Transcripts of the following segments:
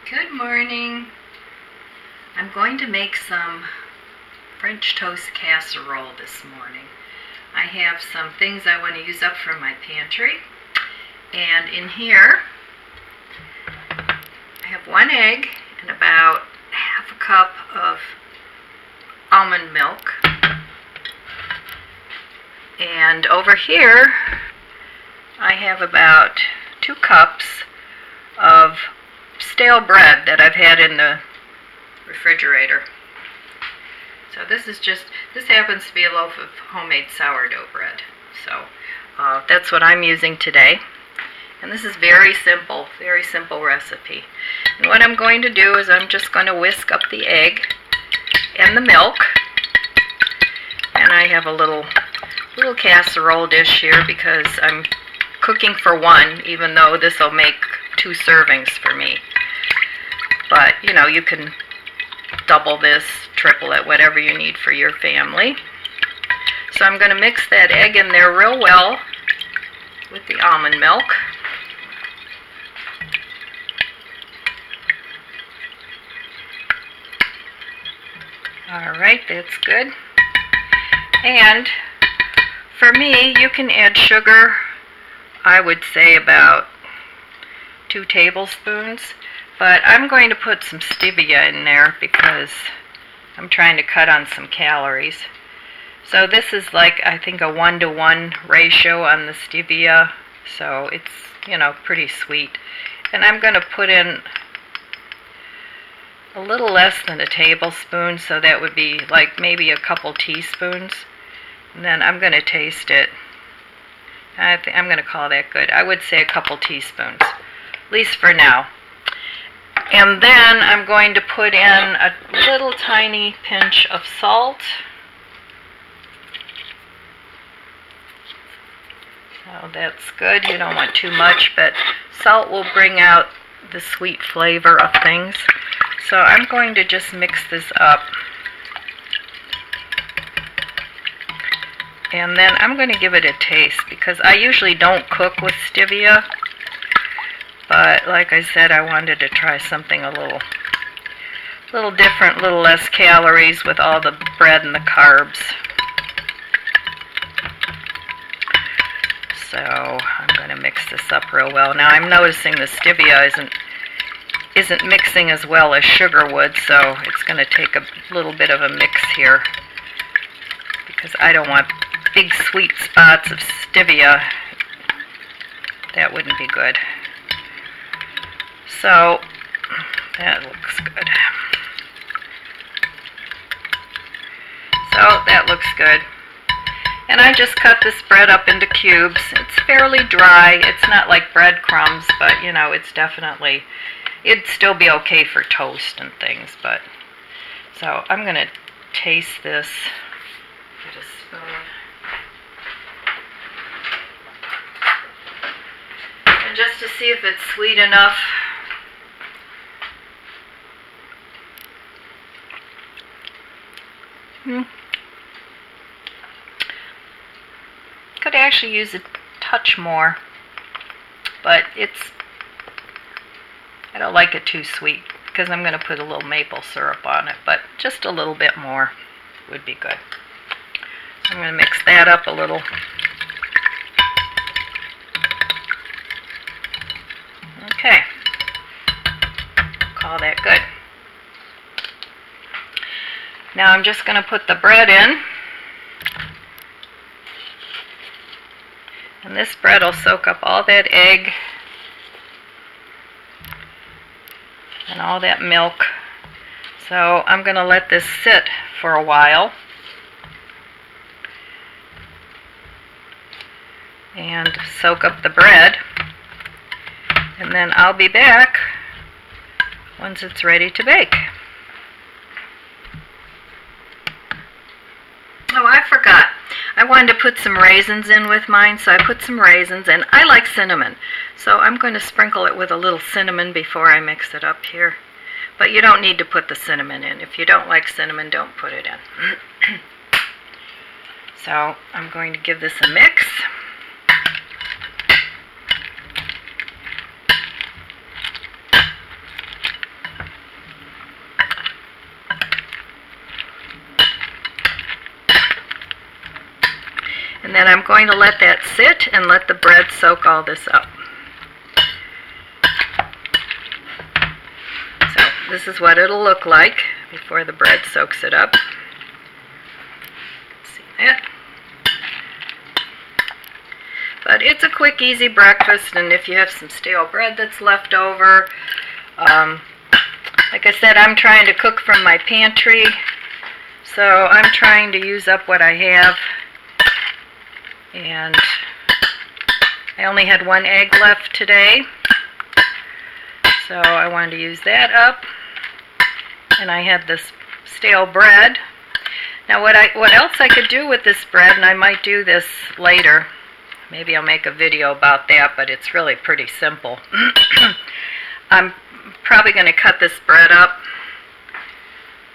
Good morning. I'm going to make some French toast casserole this morning. I have some things I want to use up from my pantry. And in here, I have 1 egg and about half a cup of almond milk. And over here, I have about 2 cups of stale bread that I've had in the refrigerator. So this happens to be a loaf of homemade sourdough bread. So that's what I'm using today. And this is very simple recipe. And what I'm going to do is I'm just going to whisk up the egg and the milk. And I have a little casserole dish here because I'm cooking for 1, even though this will make 2 servings for me. But, you know, you can double this, triple it, whatever you need for your family. So I'm going to mix that egg in there real well with the almond milk. Alright, that's good. And for me, you can add sugar, I would say about 2 tablespoons. But I'm going to put some stevia in there because I'm trying to cut on some calories. So this is like, I think, a 1-to-1 ratio on the stevia. So it's, you know, pretty sweet. And I'm going to put in a little less than a tablespoon. So that would be like maybe a couple teaspoons. And then I'm going to taste it. I'm going to call that good. I would say a couple teaspoons, at least for now. And then I'm going to put in a little tiny pinch of salt. So that's good. You don't want too much, but salt will bring out the sweet flavor of things. So I'm going to just mix this up. And then I'm going to give it a taste because I usually don't cook with stevia. But like I said, I wanted to try something a little different, a little less calories with all the bread and the carbs. So I'm going to mix this up real well. Now I'm noticing the stevia isn't mixing as well as sugar would, so it's going to take a little bit of a mix here because I don't want big sweet spots of stevia. That wouldn't be good. So that looks good. So that looks good. And I just cut this bread up into cubes. It's fairly dry. It's not like breadcrumbs, but you know, it's definitely, it'd still be okay for toast and things. But so I'm going to taste this. Get a spoon. And just to see if it's sweet enough. Could actually use a touch more, but I don't like it too sweet because I'm going to put a little maple syrup on it, but just a little bit more would be good. I'm going to mix that up a little. Okay, call that good. Now I'm just going to put the bread in. And this bread will soak up all that egg and all that milk. So I'm going to let this sit for a while. And soak up the bread. And then I'll be back once it's ready to bake. Oh, I forgot. I wanted to put some raisins in with mine, so I put some raisins, and I like cinnamon. So I'm going to sprinkle it with a little cinnamon before I mix it up here. But you don't need to put the cinnamon in. If you don't like cinnamon, don't put it in. So I'm going to give this a mix. then I'm going to let that sit and let the bread soak all this up. So this is what it'll look like before the bread soaks it up. See that? But it's a quick, easy breakfast, and if you have some stale bread that's left over, like I said, I'm trying to cook from my pantry, so I'm trying to use up what I have. And I only had 1 egg left today, so I wanted to use that up. And I had this stale bread. Now what else I could do with this bread, and I might do this later, maybe I'll make a video about that, but it's really pretty simple. I'm probably going to cut this bread up.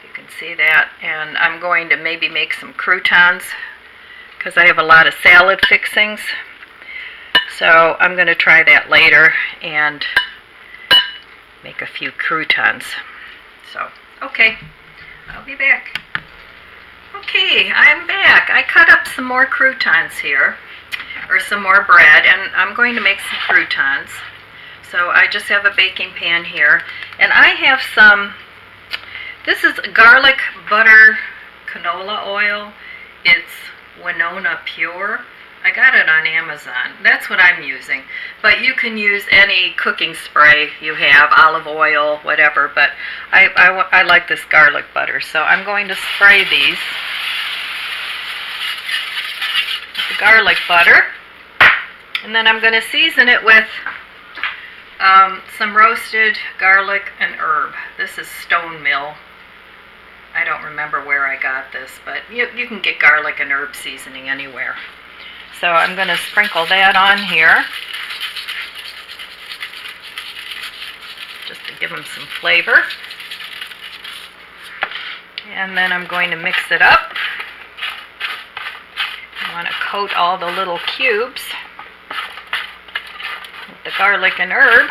You can see that. And I'm going to maybe make some croutons, because I have a lot of salad fixings. So I'm going to try that later and make a few croutons. So, okay, I'll be back. Okay, I'm back. I cut up some more croutons here, or some more bread, and I'm going to make some croutons. So I just have a baking pan here, and I have some, this is garlic butter canola oil. It's Winona Pure. I got it on Amazon. That's what I'm using. But you can use any cooking spray you have, olive oil, whatever, but I like this garlic butter. So I'm going to spray these with the garlic butter, and then I'm going to season it with some roasted garlic and herb. This is Stone Mill. I don't remember where I got this, but you can get garlic and herb seasoning anywhere. So I'm going to sprinkle that on here, just to give them some flavor. And then I'm going to mix it up. I want to coat all the little cubes with the garlic and herb.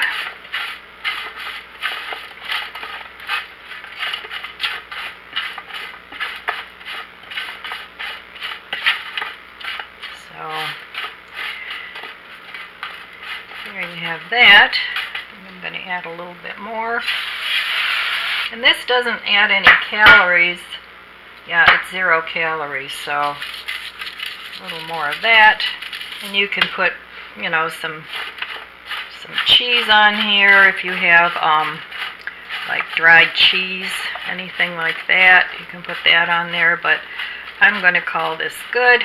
There you have that. I'm going to add a little bit more. And this doesn't add any calories. Yeah, it's 0 calories, so a little more of that. And you can put, you know, some cheese on here if you have like dried cheese, anything like that. You can put that on there, but I'm going to call this good.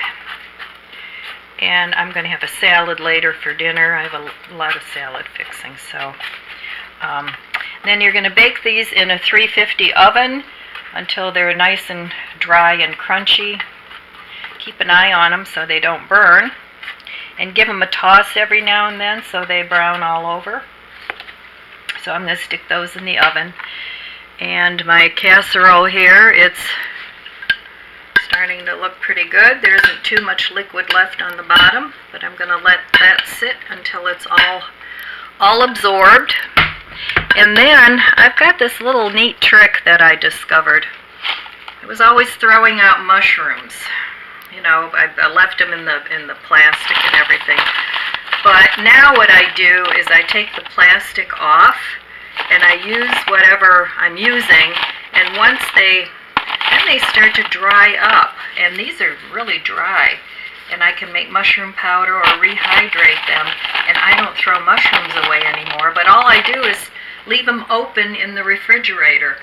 And I'm going to have a salad later for dinner. I have a lot of salad fixings. So then you're going to bake these in a 350 oven until they're nice and dry and crunchy. Keep an eye on them so they don't burn. And give them a toss every now and then so they brown all over. So I'm going to stick those in the oven. And my casserole here, it's starting to look pretty good. There isn't too much liquid left on the bottom, but I'm going to let that sit until it's all absorbed. And then I've got this little neat trick that I discovered. I was always throwing out mushrooms. You know, I left them in the plastic and everything. But now what I do is I take the plastic off and I use whatever I'm using, and once then they start to dry up, and these are really dry, and I can make mushroom powder or rehydrate them, and I don't throw mushrooms away anymore, but all I do is leave them open in the refrigerator,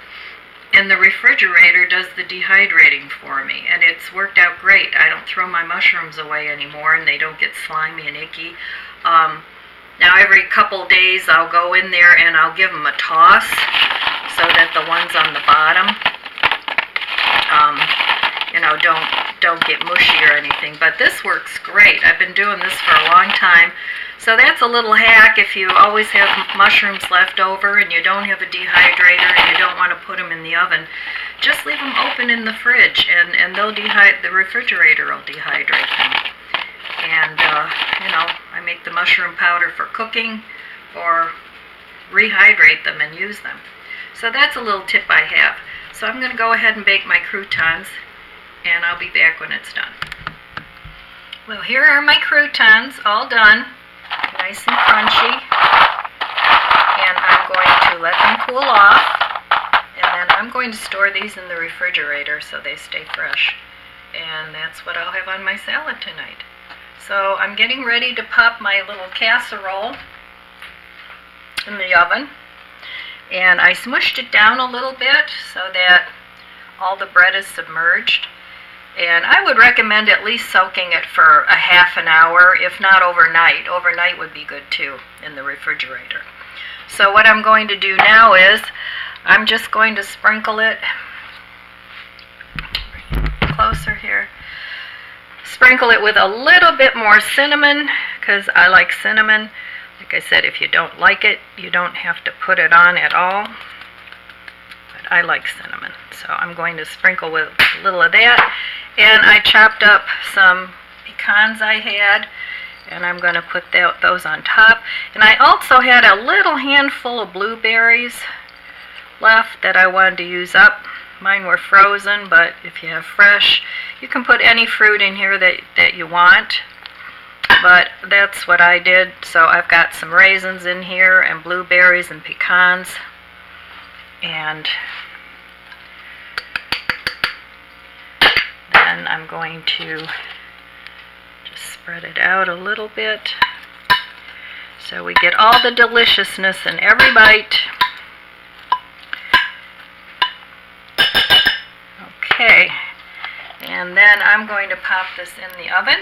and the refrigerator does the dehydrating for me, and it's worked out great. I don't throw my mushrooms away anymore, and they don't get slimy and icky. Now every couple days I'll go in there and I'll give them a toss so that the ones on the bottom you know, don't get mushy or anything. But this works great. I've been doing this for a long time. So that's a little hack if you always have mushrooms left over and you don't have a dehydrator and you don't want to put them in the oven. Just leave them open in the fridge, and they'll the refrigerator will dehydrate them. And you know, I make the mushroom powder for cooking or rehydrate them and use them. So that's a little tip I have. So I'm going to go ahead and bake my croutons, and I'll be back when it's done. Well, here are my croutons, all done, nice and crunchy, and I'm going to let them cool off, and then I'm going to store these in the refrigerator so they stay fresh, and that's what I'll have on my salad tonight. So I'm getting ready to pop my little casserole in the oven, and I smushed it down a little bit so that all the bread is submerged. And I would recommend at least soaking it for a half an hour, if not overnight. Overnight would be good too in the refrigerator. So what I'm going to do now is I'm just going to sprinkle it closer here. Sprinkle it with a little bit more cinnamon because I like cinnamon. Like I said, if you don't like it, you don't have to put it on at all. But I like cinnamon, so I'm going to sprinkle with a little of that. And I chopped up some pecans I had, and I'm going to put those on top. And I also had a little handful of blueberries left that I wanted to use up. Mine were frozen, but if you have fresh, you can put any fruit in here that you want. But that's what I did. So I've got some raisins in here and blueberries and pecans. And then I'm going to just spread it out a little bit so we get all the deliciousness in every bite. Okay, and then I'm going to pop this in the oven,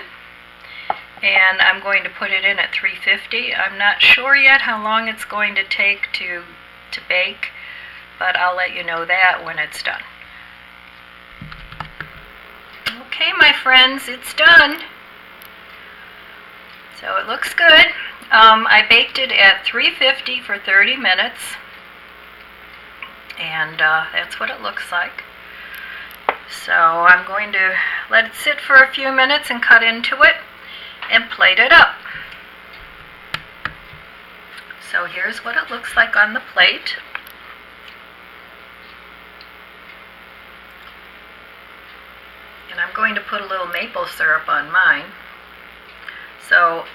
and I'm going to put it in at 350. I'm not sure yet how long it's going to take to bake, but I'll let you know that when it's done. Okay, my friends, it's done. So it looks good. I baked it at 350 for 30 minutes, and that's what it looks like. So I'm going to let it sit for a few minutes and cut into it and plate it up. So here's what it looks like on the plate. And I'm going to put a little maple syrup on mine. So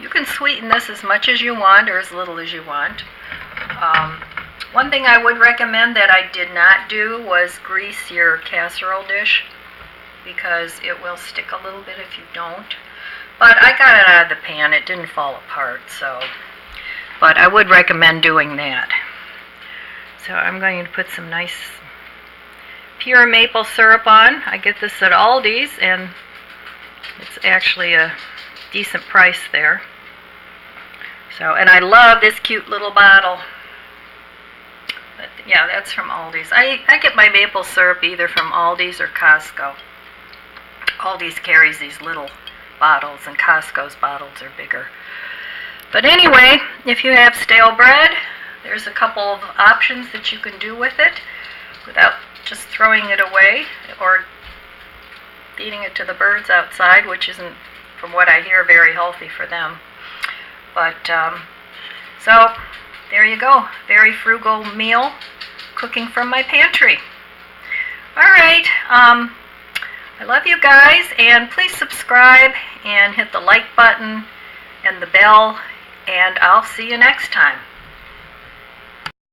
you can sweeten this as much as you want or as little as you want. One thing I would recommend that I did not do was grease your casserole dish, because it will stick a little bit if you don't. But I got it out of the pan, it didn't fall apart, so. But I would recommend doing that. So I'm going to put some nice pure maple syrup on. I get this at Aldi's, and it's actually a decent price there. So, and I love this cute little bottle. But yeah, that's from Aldi's. I get my maple syrup either from Aldi's or Costco. Aldi's carries these little bottles, and Costco's bottles are bigger. But anyway, if you have stale bread, there's a couple of options that you can do with it without just throwing it away or feeding it to the birds outside, which isn't, from what I hear, very healthy for them. But so there you go, very frugal meal cooking from my pantry. Alright, I love you guys, and please subscribe and hit the like button and the bell, and I'll see you next time.